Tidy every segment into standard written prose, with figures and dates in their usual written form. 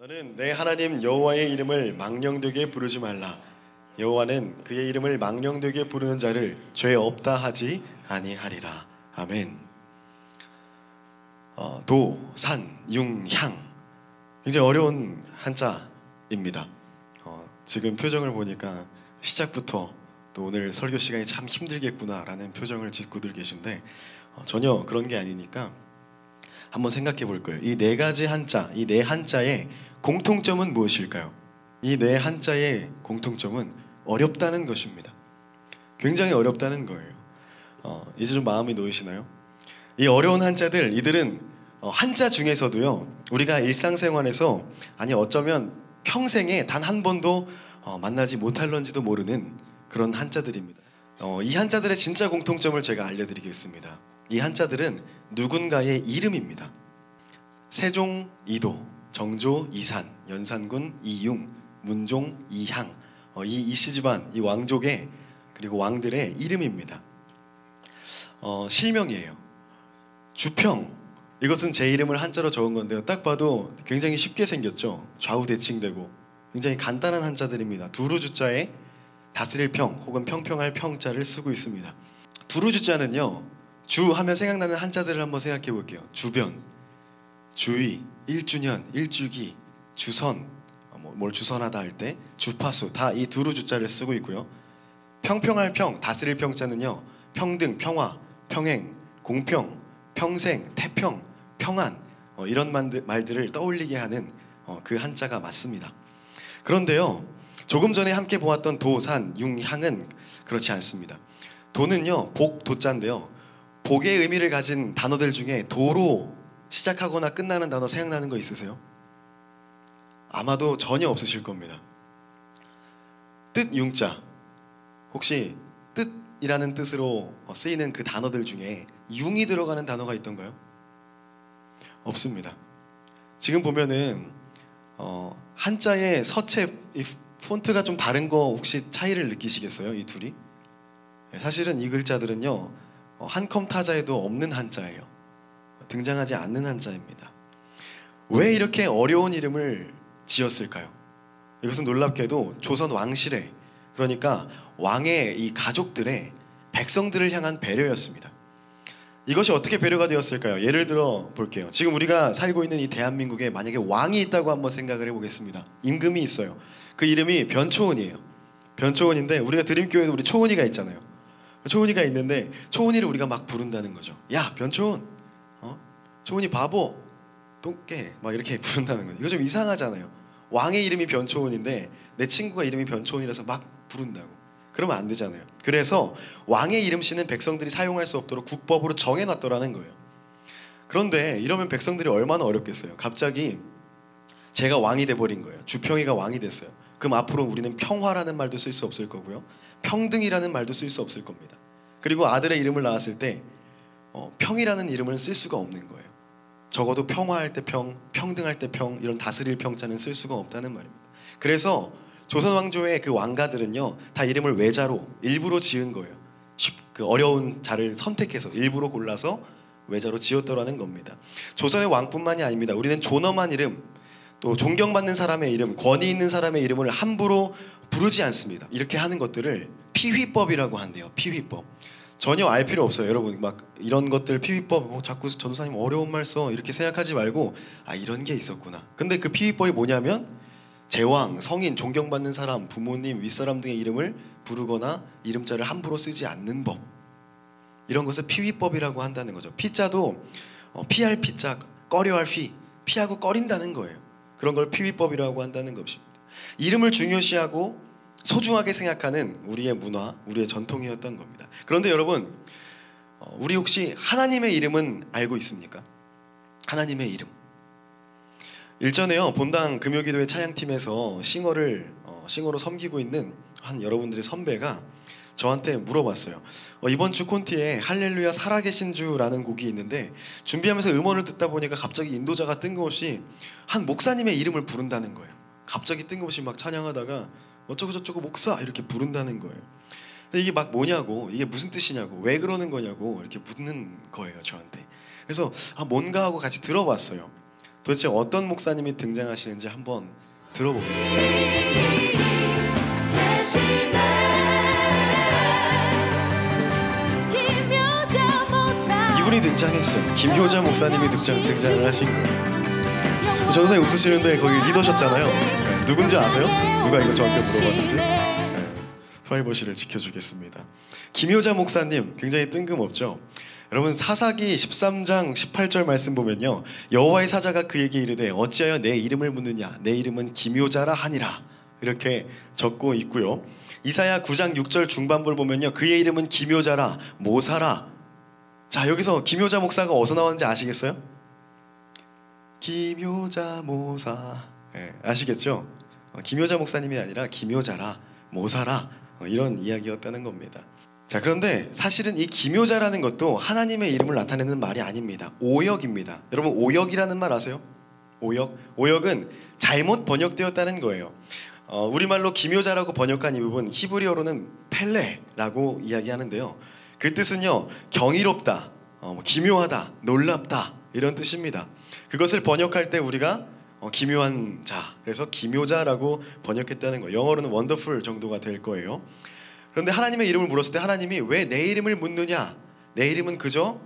너는 내 하나님 여호와의 이름을 망령되게 부르지 말라. 여호와는 그의 이름을 망령되게 부르는 자를 죄 없다 하지 아니하리라. 아멘. 도, 산, 융, 향, 굉장히 어려운 한자입니다. 지금 표정을 보니까 시작부터 또 오늘 설교 시간이 참 힘들겠구나라는 표정을 짓고들 계신데 전혀 그런 게 아니니까 한번 생각해 볼 거예요. 이 네 가지 한자, 이 네 한자의 공통점은 무엇일까요? 이 네 한자의 공통점은 어렵다는 것입니다. 굉장히 어렵다는 거예요. 이제 좀 마음이 놓이시나요? 이 어려운 한자들, 이들은 한자 중에서도요, 우리가 일상생활에서 아니 어쩌면 평생에 단 한 번도 만나지 못할런지도 모르는 그런 한자들입니다. 이 한자들의 진짜 공통점을 제가 알려드리겠습니다. 이 한자들은 누군가의 이름입니다. 세종 이도, 정조 이산, 연산군 이융, 문종 이향, 이 이씨 집안, 이 왕족의 그리고 왕들의 이름입니다. 실명이에요. 주평, 이것은 제 이름을 한자로 적은 건데요, 딱 봐도 굉장히 쉽게 생겼죠. 좌우대칭되고 굉장히 간단한 한자들입니다. 두루주자에 다스릴 평 혹은 평평할 평자를 쓰고 있습니다. 두루주자는요, 주 하면 생각나는 한자들을 한번 생각해 볼게요. 주변, 주의, 일주년, 일주기, 주선, 뭘 주선하다 할 때 주파수, 다 이 두루주자를 쓰고 있고요. 평평할 평, 다스릴 평자는요, 평등, 평화, 평행, 공평, 평생, 태평, 평안, 이런 말들을 떠올리게 하는 그 한자가 맞습니다. 그런데요, 조금 전에 함께 보았던 도, 산, 융, 향은 그렇지 않습니다. 도는요, 복, 도자인데요, 복의 의미를 가진 단어들 중에 도로 시작하거나 끝나는 단어 생각나는 거 있으세요? 아마도 전혀 없으실 겁니다. 뜻, 융자, 혹시 뜻이라는 뜻으로 쓰이는 그 단어들 중에 융이 들어가는 단어가 있던가요? 없습니다. 지금 보면은 한자의 서체, 이 폰트가 좀 다른 거 혹시 차이를 느끼시겠어요? 이 둘이? 사실은 이 글자들은요, 한컴 타자에도 없는 한자예요. 등장하지 않는 한자입니다. 왜 이렇게 어려운 이름을 지었을까요? 이것은 놀랍게도 조선 왕실의, 그러니까 왕의 이 가족들의 백성들을 향한 배려였습니다. 이것이 어떻게 배려가 되었을까요? 예를 들어 볼게요. 지금 우리가 살고 있는 이 대한민국에 만약에 왕이 있다고 한번 생각을 해보겠습니다. 임금이 있어요. 그 이름이 변초은이에요. 변초은인데 우리가 드림교회도 우리 초은이가 있잖아요. 초은이가 있는데 초은이를 우리가 막 부른다는 거죠. 야, 변초은, 초은이 바보, 똥개, 막 이렇게 부른다는 거죠. 이거 좀 이상하잖아요. 왕의 이름이 변초은인데 내 친구가 이름이 변초은이라서 막 부른다고. 그러면 안 되잖아요. 그래서 왕의 이름씨는 백성들이 사용할 수 없도록 국법으로 정해놨더라는 거예요. 그런데 이러면 백성들이 얼마나 어렵겠어요. 갑자기 제가 왕이 돼버린 거예요. 주평이가 왕이 됐어요. 그럼 앞으로 우리는 평화라는 말도 쓸 수 없을 거고요, 평등이라는 말도 쓸 수 없을 겁니다. 그리고 아들의 이름을 낳았을 때 평이라는 이름을 쓸 수가 없는 거예요. 적어도 평화할 때 평, 평등할 때 평, 이런 다스릴 평자는 쓸 수가 없다는 말입니다. 그래서 조선 왕조의 그 왕가들은요, 다 이름을 외자로 일부러 지은 거예요. 그 어려운 자를 선택해서 일부러 골라서 외자로 지었더라는 겁니다. 조선의 왕뿐만이 아닙니다. 우리는 존엄한 이름, 또 존경받는 사람의 이름, 권위 있는 사람의 이름을 함부로 부르지 않습니다. 이렇게 하는 것들을 피휘법이라고 한대요. 피휘법. 전혀 알 필요 없어요. 여러분 막 이런 것들 피휘법 자꾸 전도사님 어려운 말 써 이렇게 생각하지 말고, 아, 이런 게 있었구나. 근데 그 피휘법이 뭐냐면 제왕, 성인, 존경받는 사람, 부모님, 윗사람 등의 이름을 부르거나 이름자를 함부로 쓰지 않는 법, 이런 것을 피휘법이라고 한다는 거죠. 피자도 피할 피자, 꺼려할 휘, 피하고 꺼린다는 거예요. 그런 걸 피휘법이라고 한다는 것입니다. 이름을 중요시하고 소중하게 생각하는 우리의 문화, 우리의 전통이었던 겁니다. 그런데 여러분, 우리 혹시 하나님의 이름은 알고 있습니까? 하나님의 이름. 일전에요, 본당 금요기도회 찬양팀에서 싱어로 섬기고 있는 한 여러분들의 선배가 저한테 물어봤어요. 이번 주 콘티에 할렐루야 살아계신 주라는 곡이 있는데 준비하면서 음원을 듣다 보니까 갑자기 인도자가 뜬금없이 한 목사님의 이름을 부른다는 거예요. 갑자기 뜬금없이 막 찬양하다가 어쩌고 저쩌고 목사 이렇게 부른다는 거예요. 근데 이게 막 뭐냐고, 이게 무슨 뜻이냐고, 왜 그러는 거냐고 이렇게 묻는 거예요, 저한테. 그래서 뭔가 하고 같이 들어봤어요. 도대체 어떤 목사님이 등장하시는지 한번 들어보겠습니다. 이분이 등장했어요. 김효자 목사님이 등장을 하신 거예요. 전사님 웃으시는데 거기 리더셨잖아요. 네, 누군지 아세요? 누가 이거 저한테 물어봤는지? 네, 프라이버시를 지켜주겠습니다. 김효자 목사님 굉장히 뜬금없죠. 여러분 사사기 13장 18절 말씀 보면요, 여호와의 사자가 그에게 이르되 어찌하여 내 이름을 묻느냐, 내 이름은 김효자라 하니라, 이렇게 적고 있고요. 이사야 9장 6절 중반부를 보면요, 그의 이름은 김효자라 모사라. 자, 여기서 김효자 목사가 어디서 나왔는지 아시겠어요? 김효자 모사. 네, 아시겠죠? 김효자 목사님이 아니라 김효자라 모사라, 이런 이야기였다는 겁니다. 자, 그런데 사실은 이 김효자라는 것도 하나님의 이름을 나타내는 말이 아닙니다. 오역입니다. 여러분 오역이라는 말 아세요? 오역? 오역은 잘못 번역되었다는 거예요. 우리말로 김효자라고 번역한 이 부분 히브리어로는 펠레라고 이야기하는데요, 그 뜻은요 경이롭다, 기묘하다, 놀랍다, 이런 뜻입니다. 그것을 번역할 때 우리가 기묘한 자, 그래서 기묘자라고 번역했다는 거예요. 영어로는 원더풀 정도가 될 거예요. 그런데 하나님의 이름을 물었을 때 하나님이 왜 내 이름을 묻느냐, 내 이름은 그저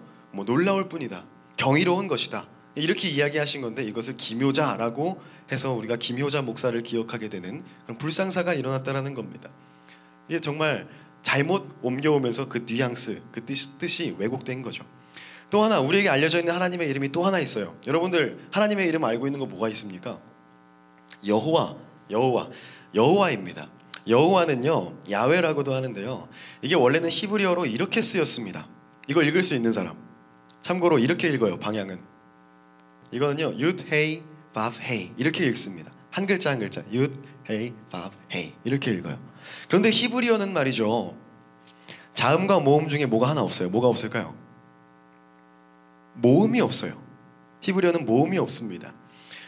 놀라울 뿐이다, 경이로운 것이다, 이렇게 이야기하신 건데, 이것을 기묘자라고 해서 우리가 김효자 목사를 기억하게 되는 그런 불상사가 일어났다는 겁니다. 이게 정말 잘못 옮겨오면서 그 뉘앙스, 그 뜻이 왜곡된 거죠. 또 하나 우리에게 알려져 있는 하나님의 이름이 또 하나 있어요. 여러분들 하나님의 이름 알고 있는 거 뭐가 있습니까? 여호와입니다. 여호와는요 야훼라고도 하는데요, 이게 원래는 히브리어로 이렇게 쓰였습니다. 이거 읽을 수 있는 사람, 참고로 이렇게 읽어요. 방향은 이거는요 윷 헤이 밥 헤이 이렇게 읽습니다. 한 글자 한 글자, 윷 헤이 밥 헤이 이렇게 읽어요. 그런데 히브리어는 말이죠, 자음과 모음 중에 뭐가 하나 없어요. 뭐가 없을까요? 모음이 없어요. 히브리어는 모음이 없습니다.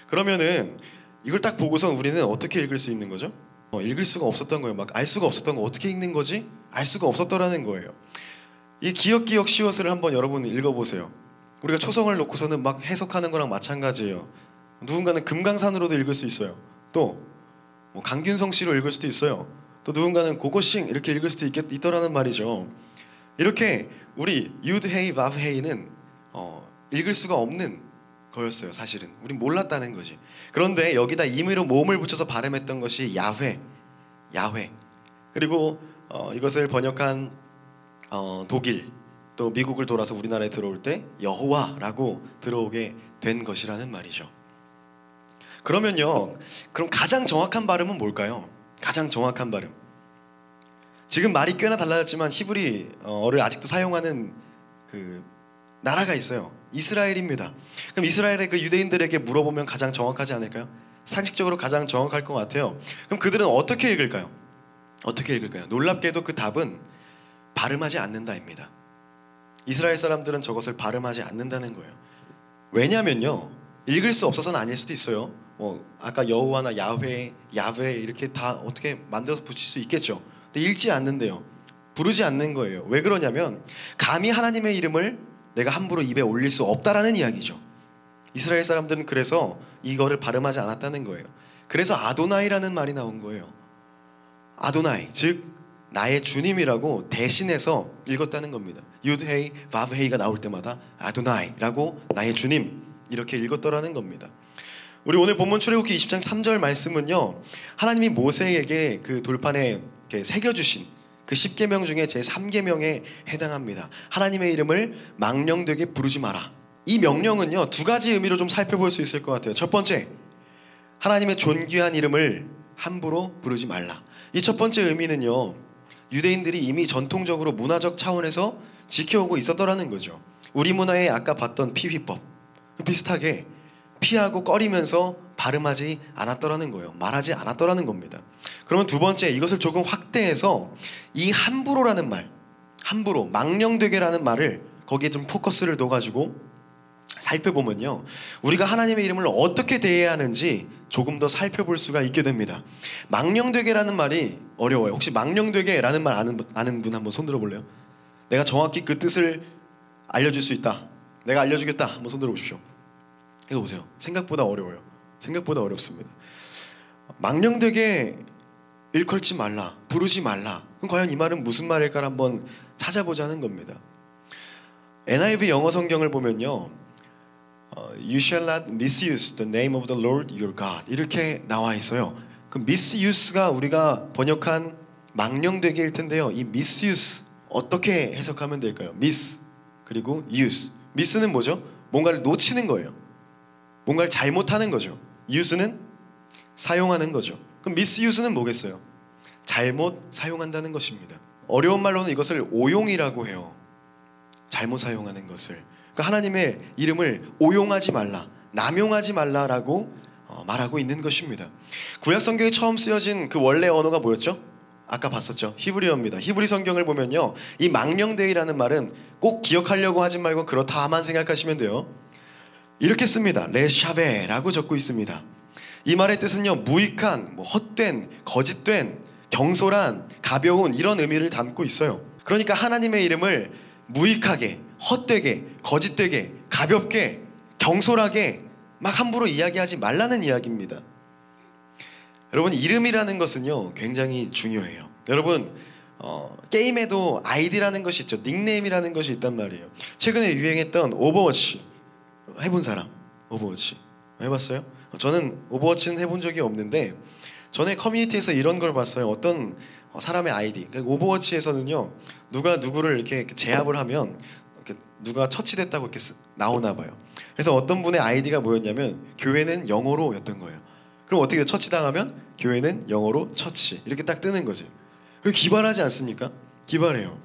그러면은 이걸 딱 보고선 우리는 어떻게 읽을 수 있는 거죠? 읽을 수가 없었던 거예요. 막 알 수가 없었던 거, 어떻게 읽는 거지? 알 수가 없었더라는 거예요. 이 기역 시옷을 한번 여러분 읽어보세요. 우리가 초성을 놓고서는 막 해석하는 거랑 마찬가지예요. 누군가는 금강산으로도 읽을 수 있어요. 또 강균성 씨로 읽을 수도 있어요. 또 누군가는 고고싱 이렇게 읽을 수도 있더라는 말이죠. 이렇게 우리 유드 헤이 바브 헤이는 읽을 수가 없는 거였어요. 사실은 우린 몰랐다는 거지. 그런데 여기다 임의로 모음을 붙여서 발음했던 것이 야훼. 그리고 이것을 번역한 독일, 또 미국을 돌아서 우리나라에 들어올 때 여호와라고 들어오게 된 것이라는 말이죠. 그러면요, 그럼 가장 정확한 발음은 뭘까요? 가장 정확한 발음. 지금 말이 꽤나 달라졌지만 히브리어를 아직도 사용하는 그 나라가 있어요. 이스라엘입니다. 그럼 이스라엘의 그 유대인들에게 물어보면 가장 정확하지 않을까요? 상식적으로 가장 정확할 것 같아요. 그럼 그들은 어떻게 읽을까요? 놀랍게도 그 답은 발음하지 않는다입니다. 이스라엘 사람들은 저것을 발음하지 않는다는 거예요. 왜냐면요, 읽을 수 없어서는 아닐 수도 있어요. 아까 여호와나 야훼 이렇게 다 어떻게 만들어서 붙일 수 있겠죠. 근데 읽지 않는데요. 부르지 않는 거예요. 왜 그러냐면 감히 하나님의 이름을 내가 함부로 입에 올릴 수 없다라는 이야기죠. 이스라엘 사람들은 그래서 이거를 발음하지 않았다는 거예요. 그래서 아도나이라는 말이 나온 거예요. 아도나이, 즉 나의 주님이라고 대신해서 읽었다는 겁니다. 유드헤이, 바브헤이가 나올 때마다 아도나이라고 나의 주님 이렇게 읽었더라는 겁니다. 우리 오늘 본문 출애굽기 20장 3절 말씀은요, 하나님이 모세에게 그 돌판에 새겨주신 그 10계명 중에 제 3계명에 해당합니다. 하나님의 이름을 망령되게 부르지 마라. 이 명령은요 두 가지 의미로 좀 살펴볼 수 있을 것 같아요. 첫 번째, 하나님의 존귀한 이름을 함부로 부르지 말라. 이 첫 번째 의미는요, 유대인들이 이미 전통적으로 문화적 차원에서 지켜오고 있었더라는 거죠. 우리 문화에 아까 봤던 피휘법 비슷하게 피하고 꺼리면서 발음하지 않았더라는 거예요. 말하지 않았더라는 겁니다. 그러면 두 번째, 이것을 조금 확대해서 이 함부로라는 말, 함부로, 망령되게라는 말을 거기에 좀 포커스를 둬가지고 살펴보면요, 우리가 하나님의 이름을 어떻게 대해야 하는지 조금 더 살펴볼 수가 있게 됩니다. 망령되게라는 말이 어려워요. 혹시 망령되게라는 말 아는 분 한번 손 들어볼래요? 내가 정확히 그 뜻을 알려줄 수 있다, 내가 알려주겠다, 한번 손 들어보십시오. 이거 보세요. 생각보다 어려워요. 생각보다 어렵습니다. 망령되게 일컬지 말라, 부르지 말라. 그럼 과연 이 말은 무슨 말일까를 한번 찾아보자는 겁니다. NIV 영어 성경을 보면요, You shall not misuse the name of the Lord your God 이렇게 나와 있어요. 그 misuse가 우리가 번역한 망령되게일 텐데요. 이 misuse 어떻게 해석하면 될까요? miss 그리고 use. miss는 뭐죠? 뭔가를 놓치는 거예요. 뭔가를 잘못하는 거죠. use는 사용하는 거죠. 그럼 misuse는 뭐겠어요? 잘못 사용한다는 것입니다. 어려운 말로는 이것을 오용이라고 해요. 잘못 사용하는 것을. 그러니까 하나님의 이름을 오용하지 말라, 남용하지 말라라고 말하고 있는 것입니다. 구약 성경에 처음 쓰여진 그 원래 언어가 뭐였죠? 아까 봤었죠. 히브리어입니다. 히브리 성경을 보면요, 이 망령되이라는 말은 꼭 기억하려고 하지 말고 그렇다만 생각하시면 돼요. 이렇게 씁니다. 레샤베라고 적고 있습니다. 이 말의 뜻은요, 무익한, 헛된, 거짓된, 경솔한, 가벼운 이런 의미를 담고 있어요. 그러니까 하나님의 이름을 무익하게, 헛되게, 거짓되게, 가볍게, 경솔하게 막 함부로 이야기하지 말라는 이야기입니다. 여러분, 이름이라는 것은요 굉장히 중요해요. 여러분, 게임에도 아이디라는 것이 있죠. 닉네임이라는 것이 있단 말이에요. 최근에 유행했던 오버워치 해본 사람? 오버워치 해봤어요? 저는 오버워치는 해본 적이 없는데 전에 커뮤니티에서 이런 걸 봤어요. 어떤 사람의 아이디, 그러니까 오버워치에서는요, 누가 누구를 이렇게 제압을 하면 이렇게 누가 처치됐다고 이렇게 나오나 봐요. 그래서 어떤 분의 아이디가 뭐였냐면 교회는 영어로 였던 거예요. 그럼 어떻게 돼? 처치당하면 교회는 영어로 처치 이렇게 딱 뜨는 거지. 기발하지 않습니까? 기발해요.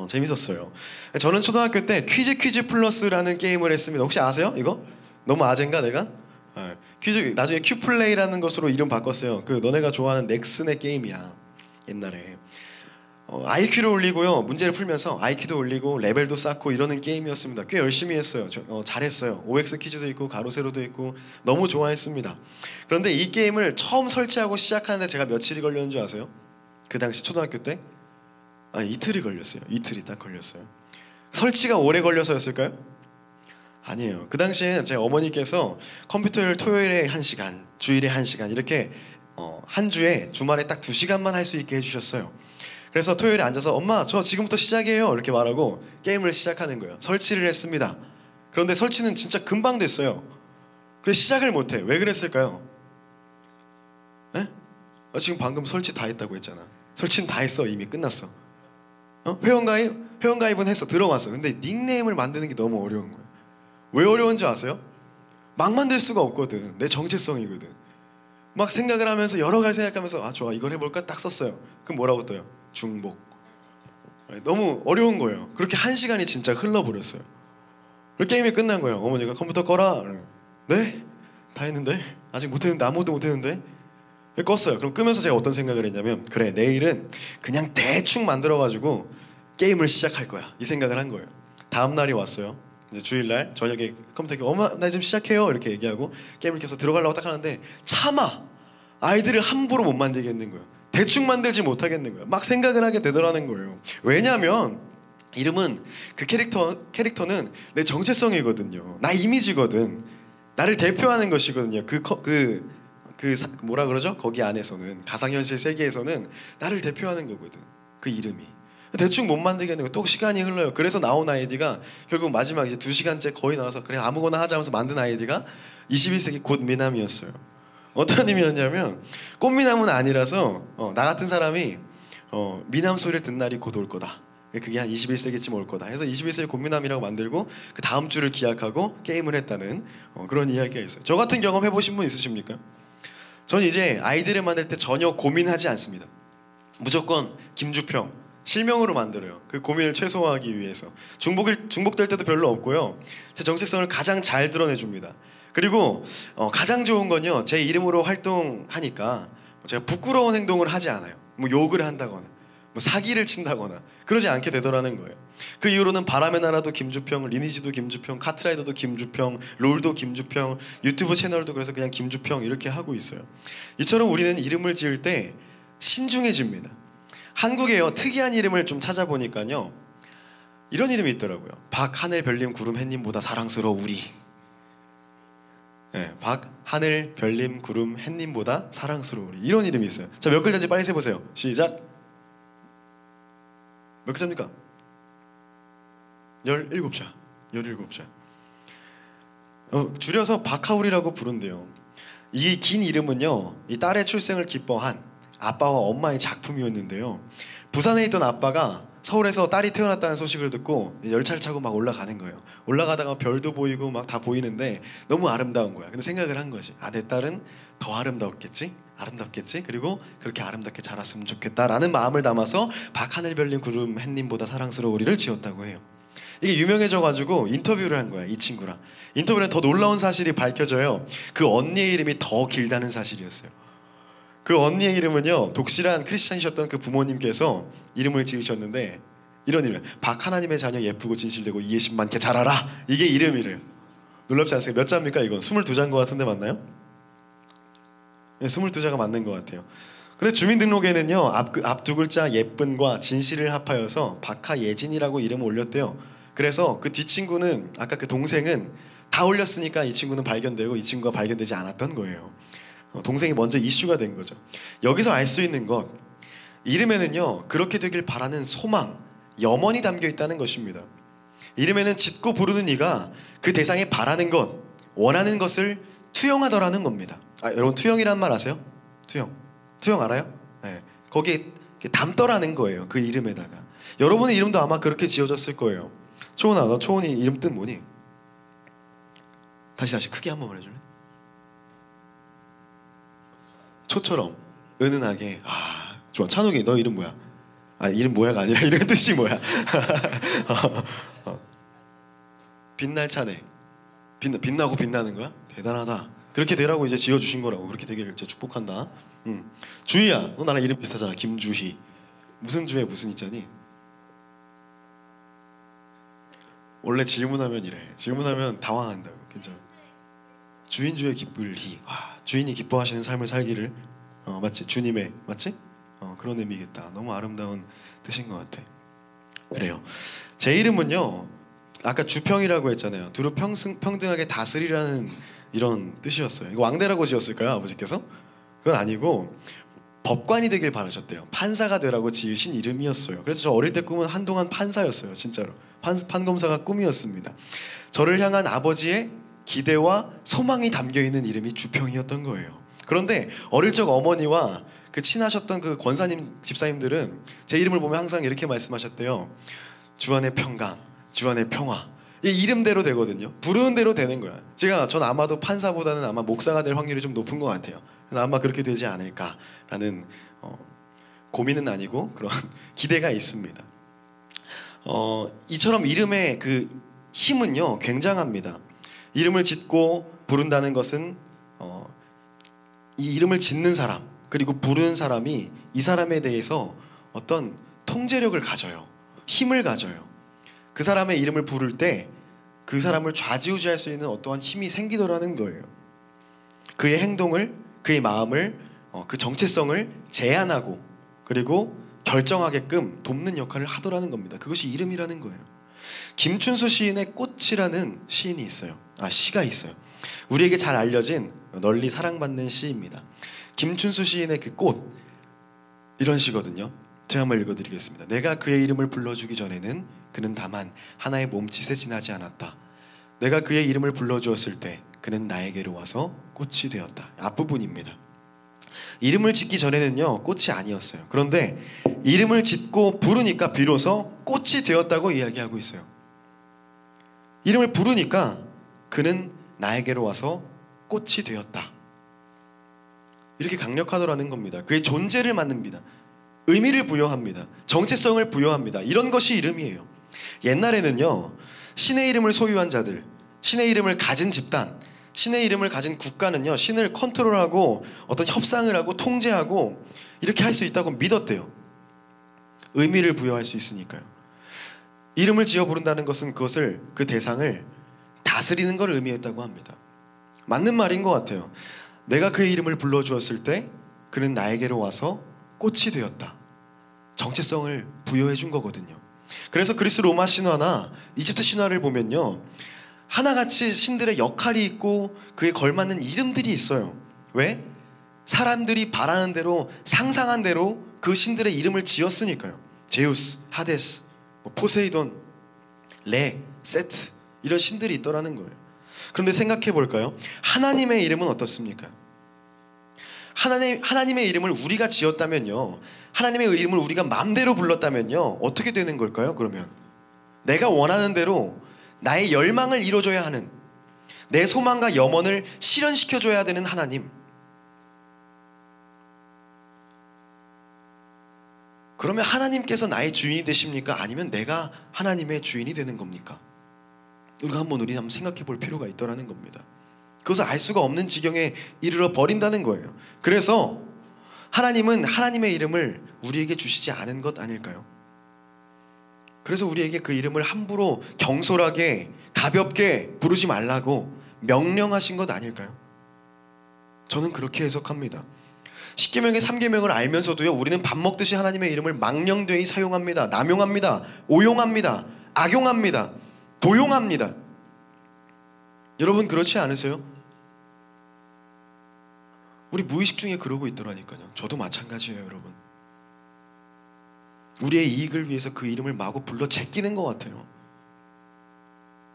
재밌었어요. 저는 초등학교 때 퀴즈 플러스라는 게임을 했습니다. 혹시 아세요? 이거? 너무 아재인가 내가? 퀴즈 나중에 큐플레이라는 것으로 이름 바꿨어요. 그 너네가 좋아하는 넥슨의 게임이야. 옛날에 IQ를 올리고요, 문제를 풀면서 IQ도 올리고 레벨도 쌓고 이러는 게임이었습니다. 꽤 열심히 했어요. 잘했어요. OX 퀴즈도 있고 가로 세로도 있고 너무 좋아했습니다. 그런데 이 게임을 처음 설치하고 시작하는데 제가 며칠이 걸렸는 줄 아세요? 그 당시 초등학교 때 이틀이 걸렸어요. 이틀이 딱 걸렸어요. 설치가 오래 걸려서였을까요? 아니에요. 그 당시에는 제 어머니께서 컴퓨터를 토요일에 1시간, 주일에 1시간 이렇게 한 주에 주말에 딱 2시간만 할 수 있게 해주셨어요. 그래서 토요일에 앉아서 엄마 저 지금부터 시작해요 이렇게 말하고 게임을 시작하는 거예요. 설치를 했습니다. 그런데 설치는 진짜 금방 됐어요. 그래서 시작을 못해. 왜 그랬을까요? 에? 지금 방금 설치 다 했다고 했잖아. 설치는 다 했어. 이미 끝났어. 회원가입은 했어. 들어왔어. 근데 닉네임을 만드는 게 너무 어려운 거예요. 왜 어려운 줄 아세요? 막 만들 수가 없거든. 내 정체성이거든. 막 생각을 하면서 여러 가지 생각하면서 좋아 이걸 해볼까 딱 썼어요. 그럼 뭐라고 떠요? 중복. 너무 어려운 거예요. 그렇게 1시간이 진짜 흘러버렸어요. 게임이 끝난 거예요. 어머니가 컴퓨터 꺼라. 네? 다 했는데? 아직 못했는데 아무것도 못했는데? 껐어요. 그럼 끄면서 제가 어떤 생각을 했냐면 그래 내일은 그냥 대충 만들어가지고 게임을 시작할 거야 이 생각을 한 거예요. 다음 날이 왔어요. 이제 주일날 저녁에 컴퓨터에 엄마 나 지금 시작해요 이렇게 얘기하고 게임을 켜서 들어가려고 딱 하는데 차마 아이들을 함부로 못 만들겠는 거예요. 대충 만들지 못하겠는 거예요. 막 생각을 하게 되더라는 거예요. 왜냐하면 이름은 그 캐릭터는 내 정체성이거든요. 나 이미지거든. 나를 대표하는 것이거든요. 뭐라 그러죠? 거기 안에서는 가상현실 세계에서는 나를 대표하는 거거든. 그 이름이. 대충 못 만들겠는 거예요. 또 시간이 흘러요. 그래서 나온 아이디가 결국 마지막 이제 2시간째 거의 나와서 그래 아무거나 하자면서 만든 아이디가 21세기 곧 미남이었어요. 어떤 의미였냐면 꽃미남은 아니라서 나 같은 사람이 미남 소리를 듣는 날이 곧 올 거다. 그게 한 21세기쯤 올 거다. 해서 21세기 꽃미남이라고 만들고 그 다음 주를 기약하고 게임을 했다는 그런 이야기가 있어요. 저 같은 경험 해보신 분 있으십니까? 전 이제 아이디를 만들 때 전혀 고민하지 않습니다. 무조건 김주평 실명으로 만들어요. 그 고민을 최소화하기 위해서. 중복될 때도 별로 없고요. 제 정체성을 가장 잘 드러내줍니다. 그리고 가장 좋은 건요, 제 이름으로 활동하니까 제가 부끄러운 행동을 하지 않아요. 뭐 욕을 한다거나 뭐 사기를 친다거나 그러지 않게 되더라는 거예요. 그 이후로는 바람의 나라도 김주평, 리니지도 김주평, 카트라이더도 김주평, 롤도 김주평, 유튜브 채널도 그래서 그냥 김주평 이렇게 하고 있어요. 이처럼 우리는 이름을 지을 때 신중해집니다. 한국에요 특이한 이름을 좀 찾아보니까요 이런 이름이 있더라고요. 박하늘 별님 구름 햇님보다 사랑스러워 우리. 네, 박, 하늘, 별님, 구름, 햇님보다 사랑스러우리. 이런 이름이 있어요. 자, 몇 글자인지 빨리 세보세요. 시작. 몇 글자입니까? 17자. 17자. 줄여서 박하울이라고 부른대요. 이 긴 이름은요, 이 딸의 출생을 기뻐한 아빠와 엄마의 작품이었는데요. 부산에 있던 아빠가 서울에서 딸이 태어났다는 소식을 듣고 열차를 타고 막 올라가는 거예요. 올라가다가 별도 보이고 막 다 보이는데 너무 아름다운 거야. 근데 생각을 한 거지. 아, 내 딸은 더 아름답겠지? 그리고 그렇게 아름답게 자랐으면 좋겠다라는 마음을 담아서 박하늘 별님 구름 햇님보다 사랑스러우리를 지었다고 해요. 이게 유명해져가지고 인터뷰를 한 거야, 이 친구랑. 인터뷰는 더 놀라운 사실이 밝혀져요. 그 언니의 이름이 더 길다는 사실이었어요. 그 언니의 이름은요, 독실한 크리스찬이셨던 그 부모님께서 이름을 지으셨는데 이런 이름, 박하나님의 자녀 예쁘고 진실되고 이해심 많게 자라라. 이게 이름이래요. 놀랍지 않습니까? 몇 자입니까 이건? 22자인 것 같은데 맞나요? 네, 22자가 맞는 것 같아요. 근데 주민등록에는요, 앞 두 글자 예쁜과 진실을 합하여서 박하예진이라고 이름을 올렸대요. 그래서 그 뒷친구는, 아까 그 동생은 다 올렸으니까 이 친구는 발견되고 이 친구가 발견되지 않았던 거예요. 동생이 먼저 이슈가 된 거죠. 여기서 알 수 있는 것, 이름에는요, 그렇게 되길 바라는 소망, 염원이 담겨 있다는 것입니다. 이름에는 짓고 부르는 이가 그 대상에 바라는 것, 원하는 것을 투영하더라는 겁니다. 아, 여러분 투영이란 말 아세요? 투영 알아요? 네. 거기에 담더라는 거예요. 그 이름에다가. 여러분의 이름도 아마 그렇게 지어졌을 거예요. 초원아, 너 초원이 이름 뜻 뭐니? 다시 크게 한번 말해줄래? 초처럼 은은하게. 아, 좋아. 찬욱이 너 이름 뭐야? 아, 이름 뭐야가 아니라 이름 뜻이 뭐야? 빛날 차네. 빛나고 빛나는 거야? 대단하다. 그렇게 되라고 이제 지어주신 거라고. 그렇게 되기를 축복한다. 주희야, 너 나랑 이름 비슷하잖아. 김주희. 무슨 주에 무슨 있잖니? 원래 질문하면 이래. 질문하면 당황한다고. 괜찮아. 주인주의 기쁠희. 와, 주인이 기뻐하시는 삶을 살기를. 맞지? 주님의, 맞지? 그런 의미겠다. 너무 아름다운 뜻인 것 같아. 그래요. 제 이름은요, 아까 주평이라고 했잖아요. 두루 평등하게 다스리라는 이런 뜻이었어요. 이거 왕대라고 지었을까요, 아버지께서? 그건 아니고 법관이 되길 바라셨대요. 판사가 되라고 지으신 이름이었어요. 그래서 저 어릴 때 꿈은 한동안 판사였어요. 진짜로. 판검사가 꿈이었습니다. 저를 향한 아버지의 기대와 소망이 담겨있는 이름이 주평이었던 거예요. 그런데 어릴 적 어머니와 그 친하셨던 그 권사님 집사님들은 제 이름을 보면 항상 이렇게 말씀하셨대요. 주 안의 평강, 주 안의 평화. 이 이름대로 되거든요. 부르는 대로 되는 거야. 전 아마도 판사보다는 아마 목사가 될 확률이 좀 높은 것 같아요. 아마 그렇게 되지 않을까라는 고민은 아니고 그런 기대가 있습니다. 이처럼 이름의 그 힘은요, 굉장합니다. 이름을 짓고 부른다는 것은 이 이름을 짓는 사람 그리고 부르는 사람이 이 사람에 대해서 어떤 통제력을 가져요. 힘을 가져요. 그 사람의 이름을 부를 때 그 사람을 좌지우지할 수 있는 어떠한 힘이 생기더라는 거예요. 그의 행동을, 그의 마음을, 그 정체성을 제한하고 그리고 결정하게끔 돕는 역할을 하더라는 겁니다. 그것이 이름이라는 거예요. 김춘수 시인의 꽃이라는 시인이 있어요. 시가 있어요. 우리에게 잘 알려진 널리 사랑받는 시입니다. 김춘수 시인의 그 꽃, 이런 시거든요. 제가 한번 읽어드리겠습니다. 내가 그의 이름을 불러주기 전에는 그는 다만 하나의 몸짓에 지나지 않았다. 내가 그의 이름을 불러주었을 때 그는 나에게로 와서 꽃이 되었다. 앞부분입니다. 이름을 짓기 전에는요, 꽃이 아니었어요. 그런데 이름을 짓고 부르니까 비로소 꽃이 되었다고 이야기하고 있어요. 이름을 부르니까 그는 나에게로 와서 꽃이 되었다. 이렇게 강력하더라는 겁니다. 그의 존재를 만듭니다. 의미를 부여합니다. 정체성을 부여합니다. 이런 것이 이름이에요. 옛날에는요, 신의 이름을 소유한 자들, 신의 이름을 가진 집단, 신의 이름을 가진 국가는요, 신을 컨트롤하고 어떤 협상을 하고 통제하고 이렇게 할 수 있다고 믿었대요. 의미를 부여할 수 있으니까요. 이름을 지어 부른다는 것은 그 대상을 다스리는 걸 의미했다고 합니다. 맞는 말인 것 같아요. 내가 그의 이름을 불러주었을 때 그는 나에게로 와서 꽃이 되었다. 정체성을 부여해 준 거거든요. 그래서 그리스 로마 신화나 이집트 신화를 보면요, 하나같이 신들의 역할이 있고 그에 걸맞는 이름들이 있어요. 왜? 사람들이 바라는 대로 상상한 대로 그 신들의 이름을 지었으니까요. 제우스, 하데스, 포세이돈, 레, 세트 이런 신들이 있더라는 거예요. 그런데 생각해 볼까요? 하나님의 이름은 어떻습니까? 하나님의 이름을 우리가 지었다면요, 하나님의 이름을 우리가 마음대로 불렀다면요, 어떻게 되는 걸까요? 그러면 내가 원하는 대로 나의 열망을 이뤄줘야 하는, 내 소망과 염원을 실현시켜줘야 되는 하나님, 그러면 하나님께서 나의 주인이 되십니까? 아니면 내가 하나님의 주인이 되는 겁니까? 우리 한번 생각해 볼 필요가 있더라는 겁니다. 그것을 알 수가 없는 지경에 이르러 버린다는 거예요. 그래서 하나님은 하나님의 이름을 우리에게 주시지 않은 것 아닐까요? 그래서 우리에게 그 이름을 함부로 경솔하게 가볍게 부르지 말라고 명령하신 것 아닐까요? 저는 그렇게 해석합니다. 십계명의 3계명을 알면서도요, 우리는 밥 먹듯이 하나님의 이름을 망령되이 사용합니다. 남용합니다. 오용합니다. 악용합니다. 도용합니다. 여러분 그렇지 않으세요? 우리 무의식 중에 그러고 있더라니까요. 저도 마찬가지예요, 여러분. 우리의 이익을 위해서 그 이름을 마구 불러 제끼는 것 같아요.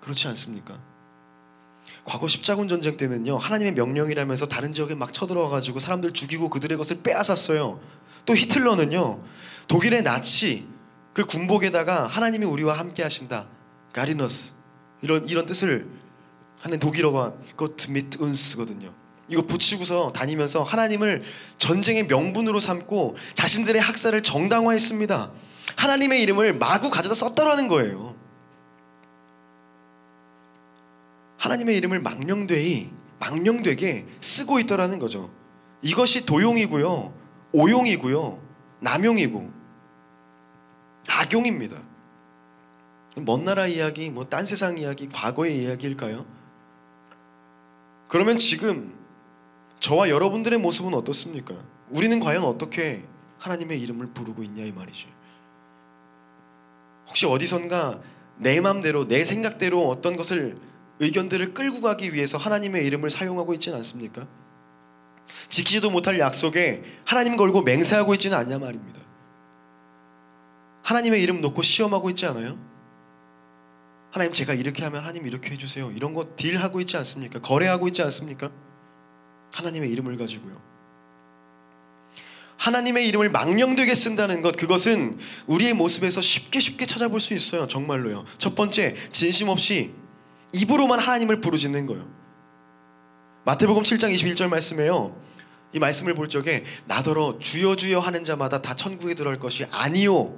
그렇지 않습니까? 과거 십자군 전쟁 때는요, 하나님의 명령이라면서 다른 지역에 막 쳐들어와가지고 사람들 죽이고 그들의 것을 빼앗았어요. 또 히틀러는요, 독일의 나치 그 군복에다가 하나님이 우리와 함께 하신다, 가리너스, 이런 뜻을 하는 독일어가 Gott mit uns거든요. 이거 붙이고서 다니면서 하나님을 전쟁의 명분으로 삼고 자신들의 학살을 정당화했습니다. 하나님의 이름을 마구 가져다 썼다라는 거예요. 하나님의 이름을 망령되게 쓰고 있더라는 거죠. 이것이 도용이고요, 오용이고요, 남용이고 악용입니다. 먼 나라 이야기, 딴 세상 이야기, 과거의 이야기일까요? 그러면 지금 저와 여러분들의 모습은 어떻습니까? 우리는 과연 어떻게 하나님의 이름을 부르고 있냐 이 말이지. 혹시 어디선가 내 마음대로, 내 생각대로 어떤 것을, 의견들을 끌고 가기 위해서 하나님의 이름을 사용하고 있지는 않습니까? 지키지도 못할 약속에 하나님 걸고 맹세하고 있지는 않냐 말입니다. 하나님의 이름 놓고 시험하고 있지 않아요? 하나님, 제가 이렇게 하면 하나님 이렇게 해주세요, 이런 거 딜하고 있지 않습니까? 거래하고 있지 않습니까? 하나님의 이름을 가지고요. 하나님의 이름을 망령되게 쓴다는 것, 그것은 우리의 모습에서 쉽게 찾아볼 수 있어요. 정말로요. 첫 번째, 진심 없이 입으로만 하나님을 부르짖는 거예요. 마태복음 7장 21절 말씀에요, 이 말씀을 볼 적에 나더러 주여 주여 하는 자마다 다 천국에 들어갈 것이 아니요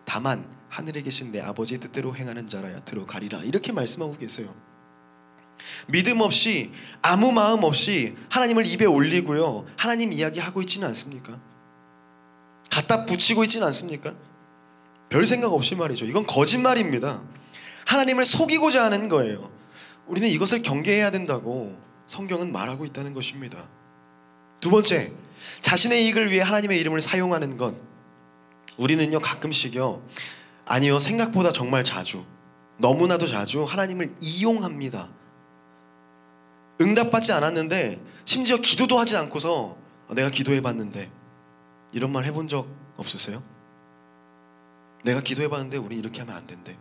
다만 하늘에 계신 내 아버지의 뜻대로 행하는 자라야 들어가리라, 이렇게 말씀하고 계세요. 믿음 없이, 아무 마음 없이 하나님을 입에 올리고요, 하나님 이야기하고 있지는 않습니까? 갖다 붙이고 있지는 않습니까? 별 생각 없이 말이죠. 이건 거짓말입니다. 하나님을 속이고자 하는 거예요. 우리는 이것을 경계해야 된다고 성경은 말하고 있다는 것입니다. 두 번째, 자신의 이익을 위해 하나님의 이름을 사용하는 것. 우리는요, 가끔씩요, 아니요, 생각보다 정말 자주, 너무나도 자주 하나님을 이용합니다. 응답받지 않았는데, 심지어 기도도 하지 않고서 내가 기도해봤는데, 이런 말 해본 적 없으세요? 내가 기도해봤는데 우린 이렇게 하면 안 된대,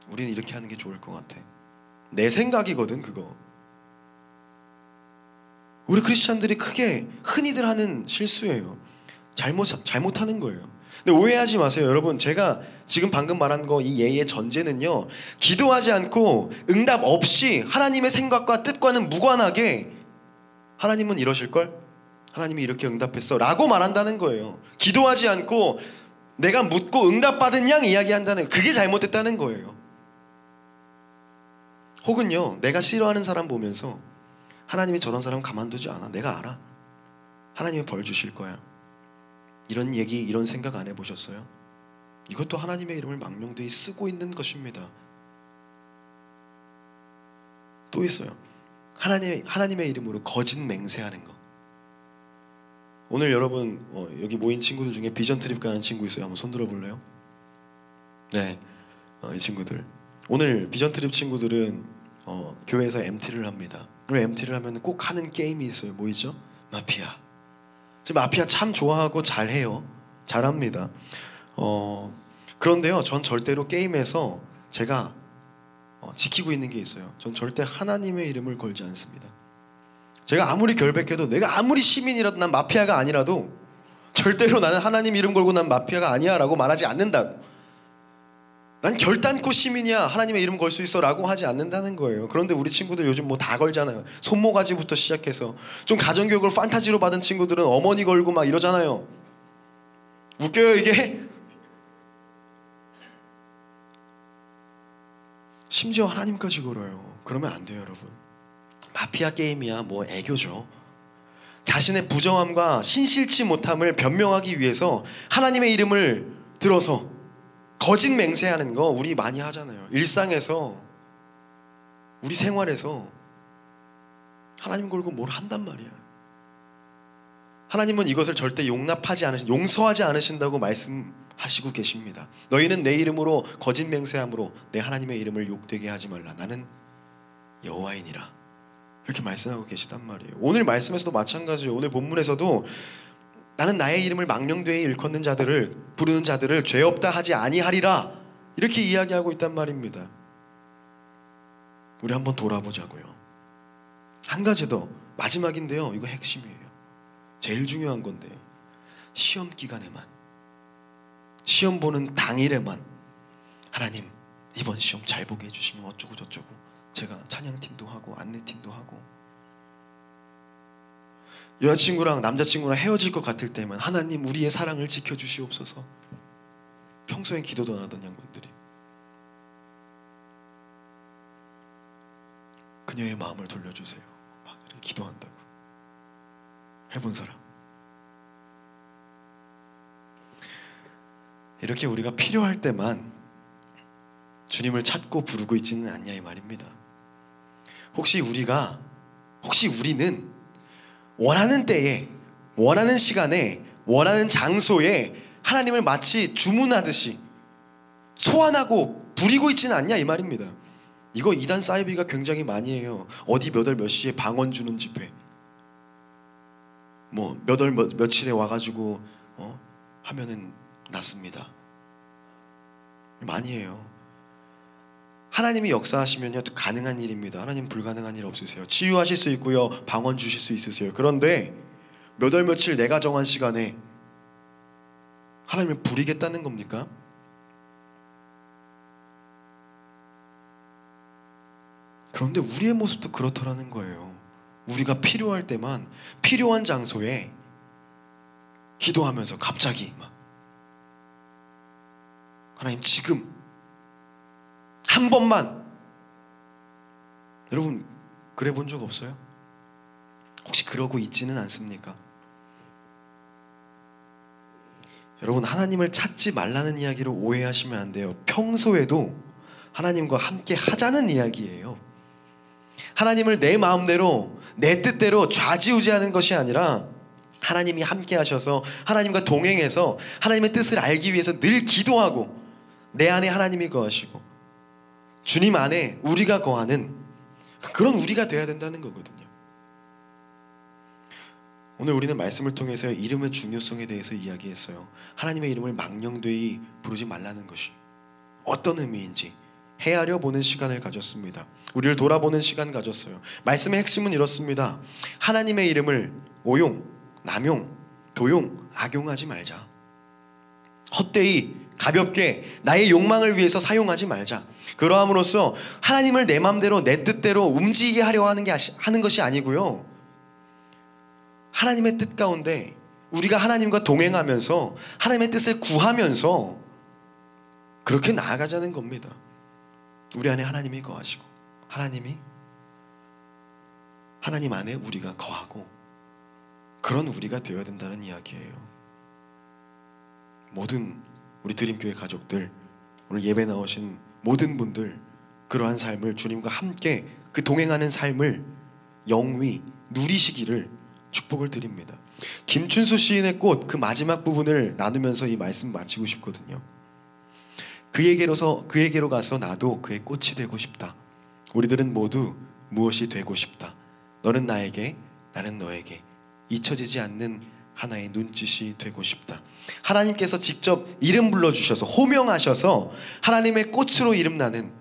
우리는 이렇게 하는 게 좋을 것 같아. 내 생각이거든 그거. 우리 크리스찬들이 크게 흔히들 하는 실수예요. 잘못하는 거예요. 근데 오해하지 마세요, 여러분. 제가 지금 방금 말한 거, 이 예의 전제는요, 기도하지 않고 응답 없이 하나님의 생각과 뜻과는 무관하게 하나님은 이러실걸? 하나님이 이렇게 응답했어 라고 말한다는 거예요. 기도하지 않고 내가 묻고 응답받은 양 이야기한다는 거, 그게 잘못됐다는 거예요. 혹은요, 내가 싫어하는 사람 보면서 하나님이 저런 사람 가만두지 않아, 내가 알아, 하나님이 벌 주실 거야, 이런 얘기, 이런 생각 안 해보셨어요? 이것도 하나님의 이름을 망령되이 쓰고 있는 것입니다. 또 있어요. 하나님의 이름으로 거짓 맹세하는 거. 오늘 여러분 여기 모인 친구들 중에 비전 트립 가는 친구 있어요? 한번 손 들어볼래요? 네, 이 친구들. 오늘 비전 트립 친구들은 교회에서 MT를 합니다. 우리 MT를 하면 꼭 하는 게임이 있어요. 뭐이죠? 마피아. 지금 마피아 참 좋아하고 잘해요. 잘합니다. 그런데요, 전 절대로 게임에서 제가 지키고 있는 게 있어요. 전 절대 하나님의 이름을 걸지 않습니다. 제가 아무리 결백해도, 내가 아무리 시민이라도, 난 마피아가 아니라도 절대로 나는 하나님 이름 걸고 난 마피아가 아니야 라고 말하지 않는다고. 난 결단코 시민이야, 하나님의 이름 걸 수 있어 라고 하지 않는다는 거예요. 그런데 우리 친구들 요즘 뭐 다 걸잖아요. 손모가지부터 시작해서. 좀 가정교육을 판타지로 받은 친구들은 어머니 걸고 막 이러잖아요. 웃겨요 이게? 심지어 하나님까지 걸어요. 그러면 안 돼요 여러분. 마피아 게임이야 뭐 애교죠. 자신의 부정함과 신실치 못함을 변명하기 위해서 하나님의 이름을 들어서 거짓 맹세하는 거 우리 많이 하잖아요. 일상에서, 우리 생활에서 하나님 걸고 뭘 한단 말이야. 하나님은 이것을 절대 용서하지 않으신다고 말씀하시고 계십니다. 너희는 내 이름으로 거짓 맹세함으로 내 하나님의 이름을 욕되게 하지 말라. 나는 여호와이니라. 이렇게 말씀하고 계시단 말이에요. 오늘 말씀에서도 마찬가지예요. 오늘 본문에서도 나는 나의 이름을 망령되이 일컫는 자들을, 부르는 자들을 죄 없다 하지 아니하리라, 이렇게 이야기하고 있단 말입니다. 우리 한번 돌아보자고요. 한 가지 더, 마지막인데요, 이거 핵심이에요. 제일 중요한 건데, 시험 기간에만, 시험 보는 당일에만 하나님 이번 시험 잘 보게 해주시면 어쩌고 저쩌고, 제가 찬양팀도 하고 안내팀도 하고, 여자친구랑 남자친구랑 헤어질 것 같을 때만 하나님 우리의 사랑을 지켜주시옵소서. 평소엔 기도도 안 하던 양반들이 그녀의 마음을 돌려주세요 막 이렇게 기도한다고. 해본 사람. 이렇게 우리가 필요할 때만 주님을 찾고 부르고 있지는 않냐 이 말입니다. 혹시 우리는 원하는 때에, 원하는 시간에, 원하는 장소에 하나님을 마치 주문하듯이 소환하고 부리고 있지는 않냐 이 말입니다. 이거 이단 사이비가 굉장히 많이 해요. 어디 몇 월 몇 시에 방언 주는 집회, 뭐 몇 월 며칠에 와가지고 하면은 낫습니다. 많이 해요. 하나님이 역사하시면요 또 가능한 일입니다. 하나님 불가능한 일 없으세요. 치유하실 수 있고요, 방언 주실 수 있으세요. 그런데 몇 월 며칠 내가 정한 시간에 하나님을 부리겠다는 겁니까? 그런데 우리의 모습도 그렇더라는 거예요. 우리가 필요할 때만 필요한 장소에 기도하면서 갑자기 막 하나님 지금 한 번만. 여러분 그래 본 적 없어요? 혹시 그러고 있지는 않습니까? 여러분 하나님을 찾지 말라는 이야기로 오해하시면 안 돼요. 평소에도 하나님과 함께 하자는 이야기예요. 하나님을 내 마음대로 내 뜻대로 좌지우지하는 것이 아니라 하나님이 함께 하셔서 하나님과 동행해서 하나님의 뜻을 알기 위해서 늘 기도하고, 내 안에 하나님이 거하시고 주님 안에 우리가 거하는 그런 우리가 돼야 된다는 거거든요. 오늘 우리는 말씀을 통해서 이름의 중요성에 대해서 이야기했어요. 하나님의 이름을 망령되이 부르지 말라는 것이 어떤 의미인지 헤아려 보는 시간을 가졌습니다. 우리를 돌아보는 시간 가졌어요. 말씀의 핵심은 이렇습니다. 하나님의 이름을 오용, 남용, 도용, 악용하지 말자. 헛되이 가볍게 나의 욕망을 위해서 사용하지 말자. 그러함으로써 하나님을 내 맘대로 내 뜻대로 움직이게 하려 하는 것이 아니고요, 하나님의 뜻 가운데 우리가 하나님과 동행하면서 하나님의 뜻을 구하면서 그렇게 나아가자는 겁니다. 우리 안에 하나님이 거하시고 하나님 안에 우리가 거하고, 그런 우리가 되어야 된다는 이야기예요. 모든 우리 드림교회 가족들, 오늘 예배 나오신 모든 분들, 그러한 삶을 주님과 함께 그 동행하는 삶을 영위 누리시기를 축복을 드립니다. 김춘수 시인의 꽃, 그 마지막 부분을 나누면서 이 말씀 마치고 싶거든요. 그에게로 가서 나도 그의 꽃이 되고 싶다. 우리들은 모두 무엇이 되고 싶다. 너는 나에게, 나는 너에게 잊혀지지 않는 하나의 눈짓이 되고 싶다. 하나님께서 직접 이름 불러주셔서 호명하셔서 하나님의 꽃으로 이름나는,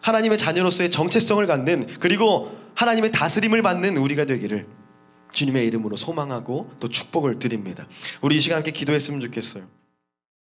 하나님의 자녀로서의 정체성을 갖는, 그리고 하나님의 다스림을 받는 우리가 되기를 주님의 이름으로 소망하고 또 축복을 드립니다. 우리 이 시간 함께 기도했으면 좋겠어요.